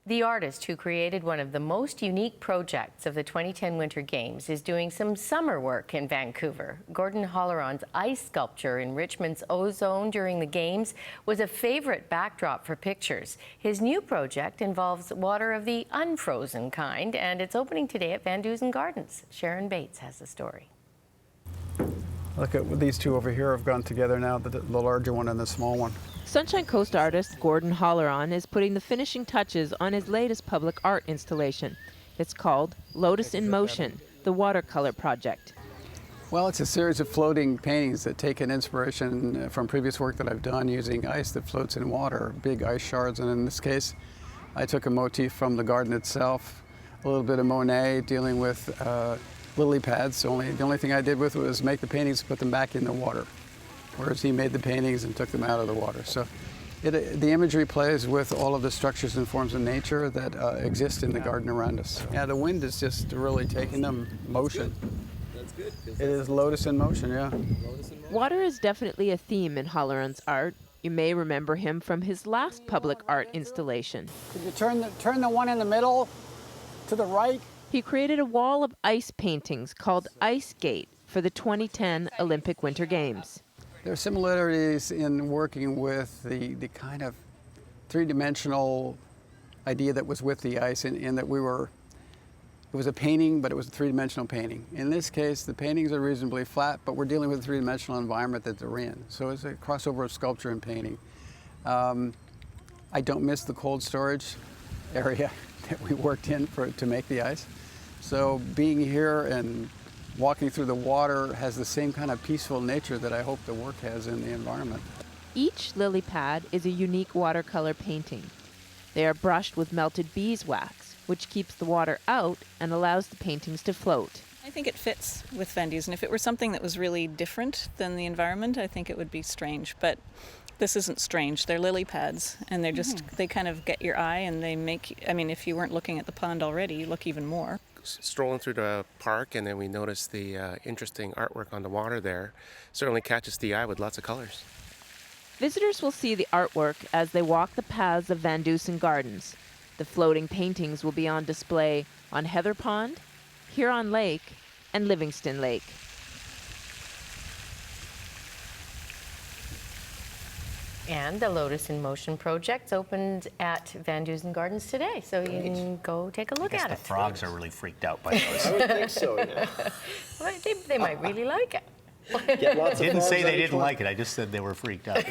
The artist who created one of the most unique projects of the 2010 Winter Games is doing some summer work in Vancouver. Gordon Halloran's ice sculpture in Richmond's ozone during the Games was a favorite backdrop for pictures. His new project involves water of the unfrozen kind, and it's opening today at VanDusen Gardens. Sharron Bates has the story. Look at these two over here have gone together now, the larger one and the small one. Sunshine Coast artist Gordon Halloran is putting the finishing touches on his latest public art installation. It's called Lotus in Motion, the Watercolour Project. Well, it's a series of floating paintings that take an inspiration from previous work that I've done using ice that floats in water, big ice shards. And in this case, I took a motif from the garden itself, a little bit of Monet dealing with lily pads. The only thing I did with it was make the paintings, put them back in the water, whereas he made the paintings and took them out of the water. So the imagery plays with all of the structures and forms of nature that exist in the garden around us. Yeah, the wind is just really taking them motion. That's good. It is Lotus in motion, yeah. Water is definitely a theme in Halloran's art. You may remember him from his last public art installation. Could you turn the one in the middle to the right? He created a wall of ice paintings called Ice Gate for the 2010 Olympic Winter Games. There are similarities in working with the kind of three-dimensional idea that was with the ice in that it was a painting, but it was a three-dimensional painting. In this case, the paintings are reasonably flat, but we're dealing with a three-dimensional environment that they're in. So it's a crossover of sculpture and painting. I don't miss the cold storage area that we worked in to make the ice. So being here and walking through the water has the same kind of peaceful nature that I hope the work has in the environment. Each lily pad is a unique watercolor painting. They are brushed with melted beeswax, which keeps the water out and allows the paintings to float. I think it fits with VanDusen. If it were something that was really different than the environment, I think it would be strange. But this isn't strange. They're lily pads, and they're just, they kind of get your eye, and they make, I mean, if you weren't looking at the pond already, you look even more. Strolling through the park, and then we noticed the interesting artwork on the water there. Certainly catches the eye with lots of colors. Visitors will see the artwork as they walk the paths of VanDusen Gardens. The floating paintings will be on display on Heather Pond, Huron Lake, and Livingston Lake. And the Lotus in Motion project opened at VanDusen Gardens today, so you can go take a look at it. The frogs are really freaked out by those. I would think so, yeah. Well, they might really like it. Didn't say they didn't like it. I just said they were freaked out.